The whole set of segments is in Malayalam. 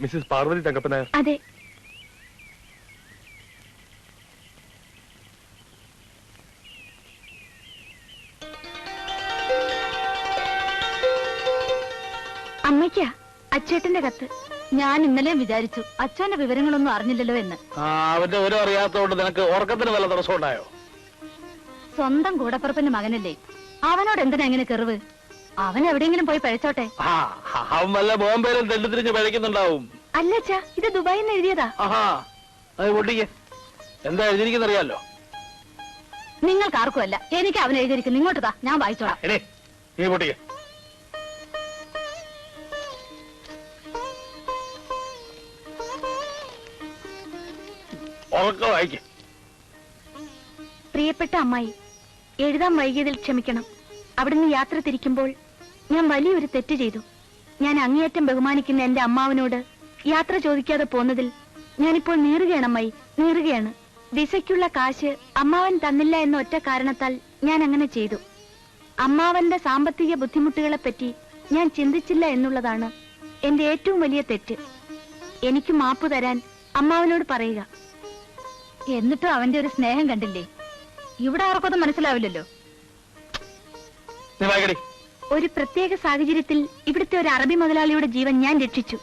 മിസ്സിസ് പാർവതി തങ്കപ്പൻ നായർ? അതെ. അമ്മയ്ക്കാ അച്ചേട്ടന്റെ കത്ത്. ഞാൻ ഇന്നലെ വിചാരിച്ചു അച്ഛന്റെ വിവരങ്ങളൊന്നും അറിഞ്ഞില്ലല്ലോ എന്ന്. അവന്റെ വിവരം അറിയാത്തതുകൊണ്ട് നിനക്ക് ഉറക്കത്തിന് വല്ല തടസ്സം ഉണ്ടായോ? സ്വന്തം കൂടപ്പുറപ്പിന്റെ മകനല്ലേ, അവനോട് എന്തിനാ എങ്ങനെ കെറിവ്? അവൻ എവിടെയെങ്കിലും പോയി പഴച്ചോട്ടെ. അവൻ വല്ല ബോംബെയിലും തെണ്ടിത്തിരിഞ്ഞ് പഴയ്ക്കുന്നുണ്ടാവും. അല്ല അച്ഛാ, ഇത് ദുബായിൽ നിന്ന് എഴുതിയതാ. എന്താ എഴുതിയിരിക്കുന്ന അറിയാലോ? നിങ്ങൾക്ക് ആർക്കും അല്ല, എനിക്ക് അവൻ എഴുതിയിരിക്കുന്നു. ഇങ്ങോട്ട് താ, ഞാൻ വായിച്ചോളാം. നീ പൊട്ടിക്ക. പ്രിയപ്പെട്ട അമ്മായി, എഴുതാൻ വൈകിയതിൽ ക്ഷമിക്കണം. അവിടുന്ന് യാത്ര തിരിക്കുമ്പോൾ ഞാൻ വലിയൊരു തെറ്റ് ചെയ്തു. ഞാൻ അങ്ങേയറ്റം ബഹുമാനിക്കുന്ന എന്റെ അമ്മാവനോട് യാത്ര ചോദിക്കാതെ പോന്നതിൽ ഞാനിപ്പോൾ നീറുകയാണ് അമ്മായി, നീറുകയാണ്. വിസയ്ക്കുള്ള കാശ് അമ്മാവൻ തന്നില്ല എന്ന ഒറ്റ കാരണത്താൽ ഞാൻ അങ്ങനെ ചെയ്തു. അമ്മാവന്റെ സാമ്പത്തിക ബുദ്ധിമുട്ടുകളെ പറ്റി ഞാൻ ചിന്തിച്ചില്ല എന്നുള്ളതാണ് എന്റെ ഏറ്റവും വലിയ തെറ്റ്. എനിക്ക് മാപ്പ് തരാൻ അമ്മാവനോട് പറയുക. എന്നിട്ടും അവന്റെ ഒരു സ്നേഹം കണ്ടില്ലേ? ഇവിടെ ആർക്കൊന്നും മനസ്സിലാവില്ലല്ലോ. ഒരു പ്രത്യേക സാഹചര്യത്തിൽ ഇവിടുത്തെ ഒരു അറബി മുതലാളിയുടെ ജീവൻ ഞാൻ രക്ഷിച്ചു.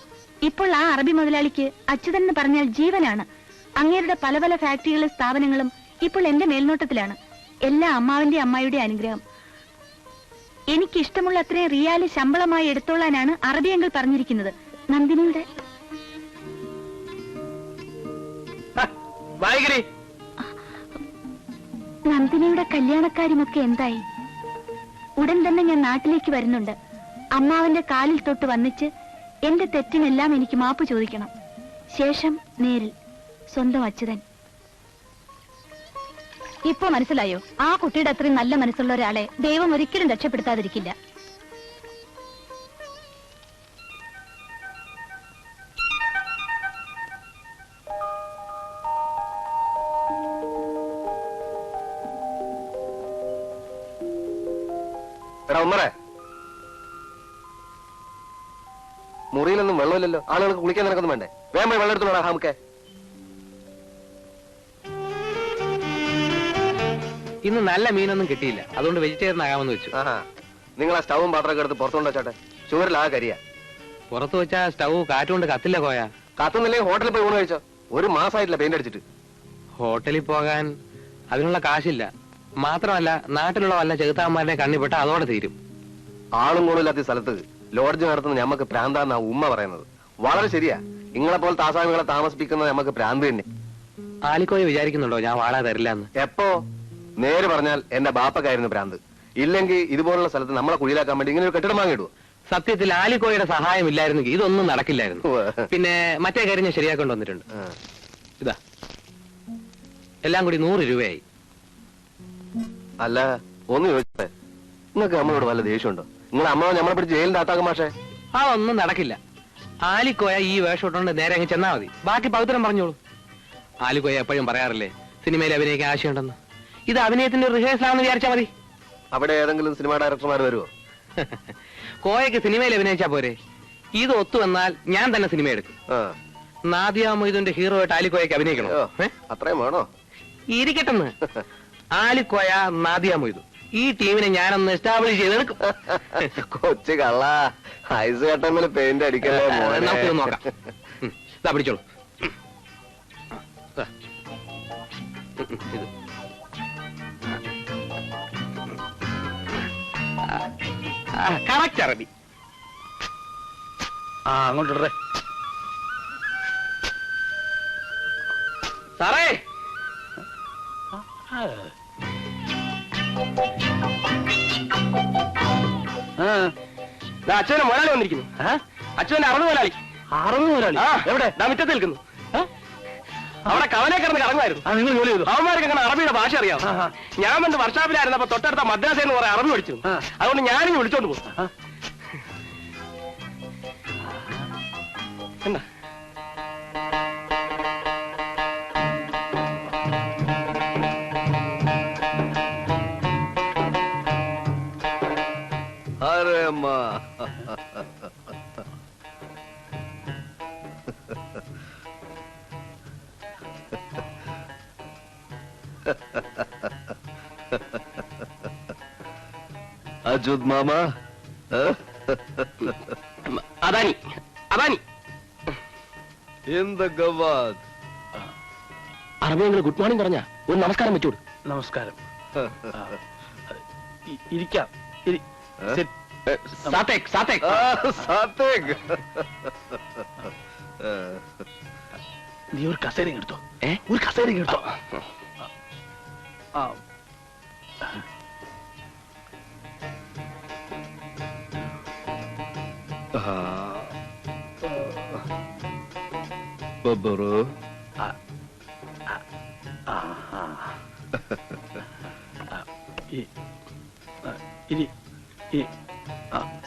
ഇപ്പോൾ ആ അറബി മുതലാളിക്ക് അച്യുതൻ എന്ന് പറഞ്ഞാൽ ജീവനാണ്. അങ്ങേരുടെ പല പല ഫാക്ടറികളും സ്ഥാപനങ്ങളും ഇപ്പോൾ എന്റെ മേൽനോട്ടത്തിലാണ്. എല്ലാ അമ്മാവിന്റെ അമ്മായിയുടെ അനുഗ്രഹം. എനിക്കിഷ്ടമുള്ള അത്രയും റിയാല് ശമ്പളമായി എടുത്തോളാനാണ് അറബിയങ്ങൾ പറഞ്ഞിരിക്കുന്നത്. നന്ദിനിയുടെ നന്ദിനിയുടെ കല്യാണക്കാര്യമൊക്കെ എന്തായി? ഉടൻ തന്നെ ഞാൻ നാട്ടിലേക്ക് വരുന്നുണ്ട്. അമ്മാവന്റെ കാലിൽ തൊട്ട് വന്നിച്ച് എന്റെ തെറ്റിനെല്ലാം എനിക്ക് മാപ്പ് ചോദിക്കണം. ശേഷം നേരിൽ സ്വന്തം അച്യുതൻ. ഇപ്പൊ മനസ്സിലായോ? ആ കുട്ടിയുടെ അത്രയും നല്ല മനസ്സുള്ള ഒരാളെ ദൈവം ഒരിക്കലും രക്ഷപ്പെടുത്താതിരിക്കില്ല. മുറിയിലൊന്നും വെള്ളമില്ലല്ലോ. ആളുകൾക്ക് കുളിക്കാൻ നിനക്കൊന്നും വേണ്ടേ? വേഗം വെള്ളം എടുത്തോളാം. നമുക്ക് ഇന്ന് നല്ല മീനൊന്നും കിട്ടിയില്ല, അതുകൊണ്ട് വെജിറ്റേറിയൻ ആകാമെന്ന് വെച്ചു. നിങ്ങൾ ആ സ്റ്റൗവും പാത്രമൊക്കെ എടുത്ത് പുറത്തുകൊണ്ട് വെച്ചോട്ടെ. ചൂരിലാ കരിയ പുറത്ത് വെച്ചാ സ്റ്റൗ കാറ്റുകൊണ്ട് കത്തില്ല കോയ. കത്തുന്നില്ലെങ്കിൽ ഹോട്ടലിൽ പോയി ഊണ് കഴിച്ചോ. ഒരു മാസമായിട്ടില്ല പെയിന്റ് അടിച്ചിട്ട്. ഹോട്ടലിൽ പോകാൻ അതിനുള്ള കാശില്ല. മാത്രമല്ല നാട്ടിലുള്ള വല്ല ചെകുത്താന്മാരുടെ കണ്ണിപ്പെട്ട് അതോടെ തീരും. ആളും കൂടുതലാത്ത സ്ഥലത്ത് ലോഡ്ജ് നടത്തുന്ന ഞമ്മക്ക് പ്രാന്താന്നാ ഉമ്മ പറയുന്നത്. വളരെ ശരിയാ. നിങ്ങളെ പോലെ താസാമികളെ താമസിപ്പിക്കുന്നത് ഞമ്മക്ക് പ്രാന്ത് തന്നെ. ആലിക്കോയെ വിചാരിക്കുന്നുണ്ടോ ഞാൻ വാടക തരില്ല എന്ന്? എപ്പോ? നേര് പറഞ്ഞാൽ എന്റെ ബാപ്പക്കായിരുന്നു പ്രാന്ത്. ഇല്ലെങ്കിൽ ഇതുപോലുള്ള സ്ഥലത്ത് നമ്മളെ കുഴിയിലാക്കാൻ വേണ്ടി ഇങ്ങനെ ഒരു കെട്ടിടം വാങ്ങിയിടുവോ? സത്യത്തിൽ ആലിക്കോയുടെ സഹായം ഇല്ലായിരുന്നെങ്കിൽ ഇതൊന്നും നടക്കില്ലായിരുന്നു. പിന്നെ മറ്റേ കാര്യം ഞാൻ ശരിയാക്കൊണ്ട് വന്നിട്ടുണ്ട്. ഇതാ എല്ലാം കൂടി 100 രൂപയായി. അല്ല, ഒന്ന് ചോദിച്ചേ, നിങ്ങൾക്ക് നമ്മളോട് വല്ല ദേഷ്യമുണ്ടോ? നിങ്ങളെ അമ്മ നമ്മളെ പിടിച്ച് ജയിലിന്റെ അകത്താക്കും. മാഷേ, ഒന്നും നടക്കില്ല. ആലിക്കോയ ഈ വേഷം ഇട്ടുകൊണ്ട് നേരെ അങ്ങ് ചെന്നാ മതി. ബാക്കി പവിത്രം പറഞ്ഞോളൂ. ആലിക്കോയ എപ്പോഴും പറയാറില്ലേ സിനിമയിൽ അഭിനയിക്കാൻ ആശയുണ്ടെന്ന്. ഇത് അഭിനയത്തിന്റെ റിഹേഴ്സൽ ആണെന്ന് വിചാരിച്ചാ മതി. അവിടെ ഏതെങ്കിലും സിനിമ ഡയറക്ടർമാർ വരുമോ? കോയക്ക് സിനിമയിൽ അഭിനയിച്ചാ പോരെ? ഇത് ഒത്തു വന്നാൽ ഞാൻ തന്നെ സിനിമ എടുക്കും. നാദിയ മൊയ്തുന്റെ ഹീറോ ആയിട്ട് ആലിക്കോയക്ക് അഭിനയിക്കണോ? അത്രയും വേണോ? ഇരിക്കട്ടെന്ന്. ആലിക്കോയ, നാദിയ മൊയ്തു, ഈ ടീമിനെ ഞാനൊന്ന് എസ്റ്റാബ്ലിഷ് ചെയ്തെടുക്കും. കൊച്ചു കള്ള, ഐസ് കട്ടമ്മില് പെയിന്റ് അടിക്കല്ലേ. നമുക്ക് നോക്കാം. ഇതാ പിടിച്ചോളൂ. ഇത് കറക്റ്റ് അറബി. അങ്ങോട്ടിടേ സാറേ. അച്ഛനെ മുതലാളി വന്നിരിക്കുന്നു. അച്ഛന്റെ അറബ് മുതലാളി. അറബ് മുതലാളി എവിടെ? മുറ്റത്ത് നിൽക്കുന്നു. അവിടെ കവലെ കിടന്ന് കറങ്ങുമായിരുന്നു. നിങ്ങൾ ജോലി ചെയ്തു? അവന്മാർക്ക് അങ്ങനെ അറബിയുടെ ഭാഷ അറിയാം. ഞാൻ വന്ന് വർഷാപ്പിലായിരുന്നപ്പോ തൊട്ടടുത്ത മദ്രാസ എന്ന് പറയാൻ അറബി പഠിച്ചു. അതുകൊണ്ട് ഞാനിങ്ങ് വിളിച്ചോണ്ട് പോകും. എന്താ അച്യുത് മാമ അദാനി അദാനി എന്ത് ഗവാദ് അറബിയെങ്കിൽ ഗുഡ് മോർണിംഗ് പറഞ്ഞ ഒരു നമസ്കാരം വെച്ചോട്. നമസ്കാരം. ഇരിക്കാം. സാത്തേക് സാത്തേക് സാത്തേക് നീ ഒരു കസേര എടുത്തോ. ഒരു കസേര എടുത്തോ. ബബ്ബറു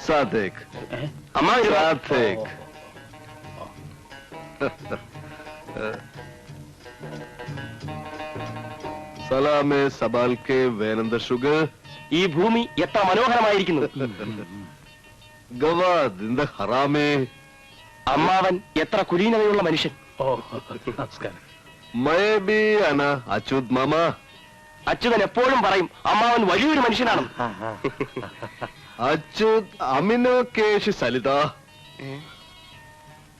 സാത്തേക് അമ്മ സാത്തേക് സലാമേ സബാൽക്കെ വേനന്ദ ഷുഗർ. ഈ ഭൂമി എത്ര മനോഹരമായിരിക്കുന്നു. ഗവാദ് ഇന്ത ഹറാമേ. അമ്മാവൻ എത്ര കുലീനതയുള്ള മനുഷ്യൻ. ഓ നമസ്കാരം. മയ ബി അന അച്യുത് മാമ. അച്യുതൻ എപ്പോഴും പറയും അമ്മാവൻ വലിയൊരു മനുഷ്യനാണ്. അച്യുത് അമിനോ കേശ് സലിത.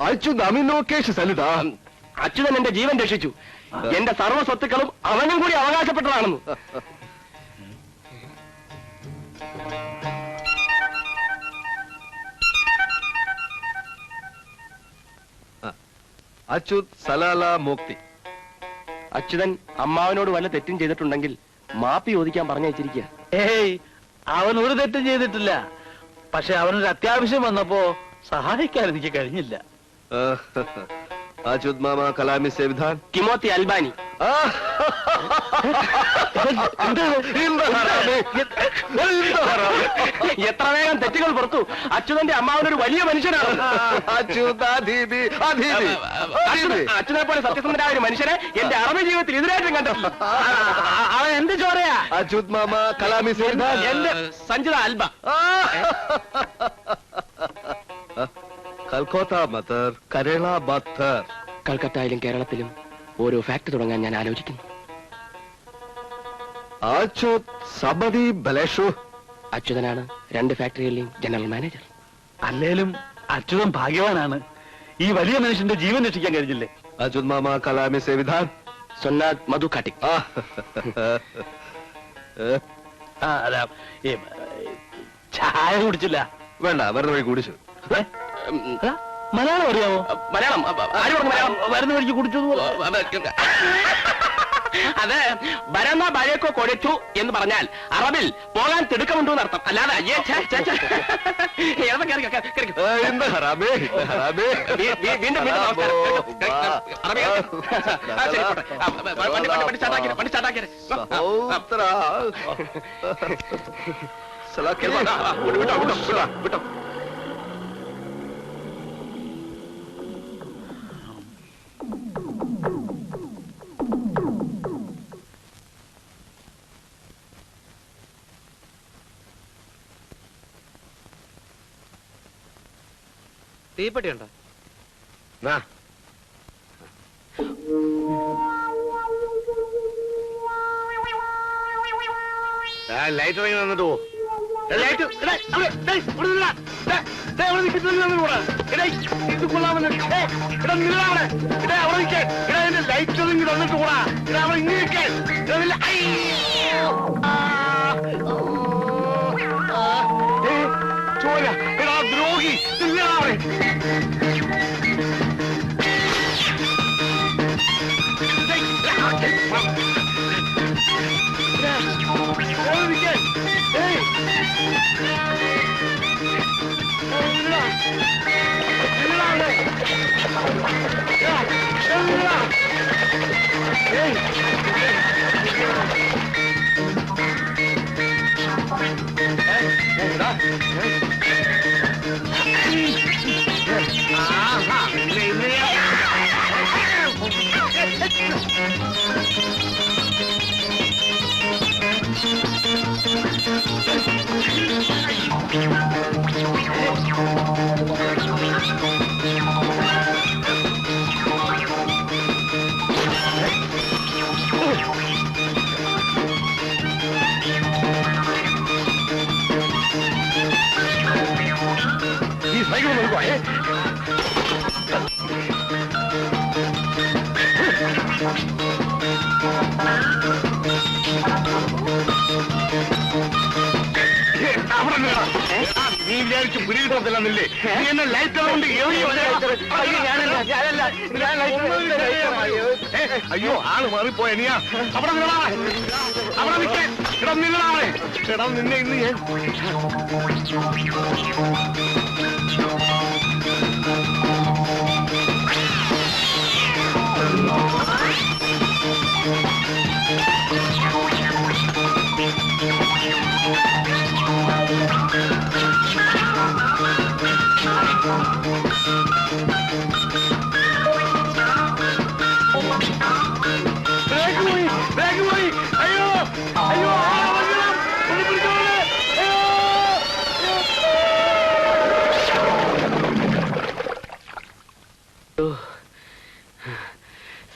അച്യുത് അമിനോ കേശ് സലിത. അച്യുതൻ എന്റെ ജീവൻ രക്ഷിച്ചു. എന്റെ സർവ്വ സ്വത്തുക്കളും അവനും കൂടി അവകാശപ്പെട്ടതാണെന്ന്. അച്യുത് സലാല മുക്തി. അച്യുതൻ അമ്മാവനോട് വല്ല തെറ്റും ചെയ്തിട്ടുണ്ടെങ്കിൽ മാപ്പി ചോദിക്കാൻ പറഞ്ഞയച്ചിരിക്കുക. ഏയ് അവൻ ഒരു തെറ്റും ചെയ്തിട്ടില്ല. പക്ഷെ അവനൊരു അത്യാവശ്യം വന്നപ്പോ സഹായിക്കാൻ എനിക്ക് കഴിഞ്ഞില്ല. അച്യുത് മാമ കലാമി സേവിധാൻ കിമോത്തി അൽബാനി. എത്ര വേഗം തെറ്റുകൾ പുറത്തു. അച്യുതന്റെ അമ്മാവനൊരു വലിയ മനുഷ്യനാണ്. അച്യുതനെ പോലെ സത്യസന്ധനായ ഒരു മനുഷ്യനെ എന്റെ അറബി ജീവിതത്തിൽ ഇതിനായിട്ടും കണ്ടിട്ടില്ല. അവൻ എന്ത് ചോരയാ? അച്യുത് മാമ കലാമി സേവിധാൻ. എന്റെ സഞ്ജിത അൽബ. കൽക്കോത്ത മത്തർ കരള ബത്തർ. കൽക്കത്തയിലും കേരളത്തിലും ഓരോ ഫാക്ടറി തുടങ്ങാൻ ഞാൻ ആലോചിക്കുന്നു. അച്യുത് സബദി ബലേഷു. അച്യുതനാണ് 2 ഫാക്ടറികളിലെയും ജനറൽ മാനേജർ. അല്ലേലും അച്യുതൻ ഭാഗ്യവാനാണ്. ഈ വലിയ മനുഷ്യന്റെ ജീവൻ രക്ഷിക്കാൻ കഴിഞ്ഞില്ലേ? അച്യുത് മാമ കലാമി സേവിധാൻ. സൊന്നാദ് മധു കാട്ടിക്. അല്ല ചായ കുടിച്ചില്ല. വേണ്ട വരുന്ന വഴി കുടിച്ചു. മലയാളം അറിയാമോ? മലയാളം ആര് പറഞ്ഞു മലയാളം? വരുന്ന വഴിക്ക് കുടിച്ചു. അത് ബരന്ന ബഴക്കോ കൊടിച്ചു എന്ന് പറഞ്ഞാൽ അറബിൽ പോകാൻ തിടുക്കമുണ്ടോ എന്നർത്ഥം. അല്ലാതെ എന്താ ഹറാമേ ഹറാമേ. വീണ്ടും വിട്ടോ. തീപ്പെട്ടി ഉണ്ടോ? ലൈറ്റ് ഇറങ്ങി വന്നിട്ട് പോ. ദ്രോഹി നീ വിചാരിച്ചു പിടികിട്ടത്തില്ലെന്നില്ലേ? നീ എന്നെ ലൈറ്റർ കൊണ്ട് അയ്യോ ആള് മാറിപ്പോയ നീയാ. അവിടെ നിങ്ങളാവേ, അവിടെ നിൽക്കേ. ഇടം നിങ്ങളാവേ, ഇടം നിന്നെ ഇന്ന് ഞാൻ ബാഗ് പോയി. അയ്യോ അയ്യോ, ആളെ വരണം. ഒന്ന് പിടിച്ചോളെ.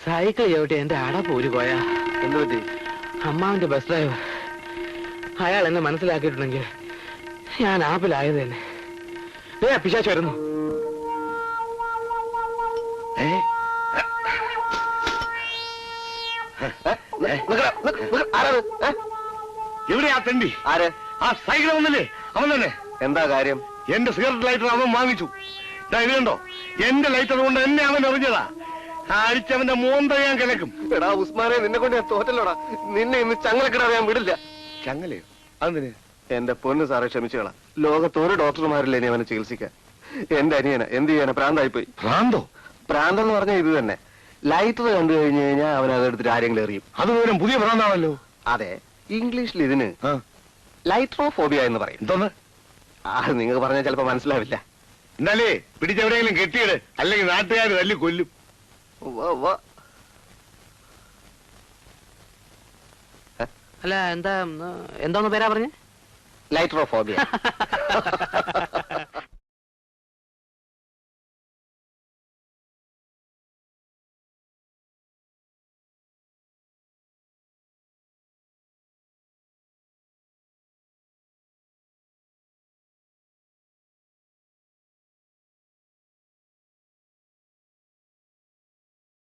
സൈക്കിൾ ചവിട്ടി എന്റെ അട പോരു പോയാ. എന്ത് പറ്റി? അമ്മാവിന്റെ ബസ് ഡ്രൈവർ അയാൾ എന്നെ മനസ്സിലാക്കിയിട്ടുണ്ടെങ്കിൽ ഞാൻ ആപ്പിലായത് തന്നെ. പിശാച്ച് വരുന്നു. എവിടെയാ തണ്ടി? ആര്? ആ സൈക്കിൾ വന്നില്ലേ, അവൻ തന്നെ. എന്താ കാര്യം? എന്റെ സിഗരറ്റ് ലൈറ്റർ അവൻ വാങ്ങിച്ചു. ഇത് കണ്ടോ, എന്റെ ലൈറ്റർ കൊണ്ട് എന്നെ അവൻ എറിഞ്ഞതാ. അടിച്ചവന്റെ മോന്ത ഞാൻ കിടക്കും. എടാ ഉസ്മാനെ, നിന്നെ കൊണ്ട് ഞാൻ തോറ്റല്ലോടാ. നിന്നെ ഇന്ന് ചങ്ങലക്കിടാതെ ഞാൻ വിടില്ല. ചങ്ങലയോ? അതെന്തിന്? എന്റെ പൊന്ന് സാറെ, ക്ഷമിച്ചുകളാ. ലോകത്തൊരു ഡോക്ടർമാരില്ല ഇനി അവനെ ചികിത്സിക്കാൻ. എന്റെ അനിയന എന്ത് ചെയ്യാനാ, പ്രാന്തായിപ്പോയി. ഭ്രാന്തോ? പ്രാന്തെന്ന് പറഞ്ഞാൽ ഇത് തന്നെ. ലൈറ്റർ കണ്ടു കഴിഞ്ഞു കഴിഞ്ഞാൽ അവൻ അതെടുത്തിട്ട് ആരെങ്കിലും എറിയും. അത് പോലും പുതിയ ഭ്രാന്താണല്ലോ. അതെ, ഇംഗ്ലീഷിൽ ഇതിന് ലൈട്രോഫോബിയ എന്ന് പറയും. എന്തോന്ന്? അത് നിങ്ങൾക്ക് പറഞ്ഞാൽ ചിലപ്പോ മനസ്സിലാവില്ല. എന്നാലേ പിടിച്ചെവിടെയെങ്കിലും കെട്ടിയിട്, അല്ലെങ്കിൽ നാട്ടുകാർ തല്ലി കൊല്ലും. അല്ല, എന്താന്ന് പേരാ പറഞ്ഞേ? ലൈട്രോഫോബിയ.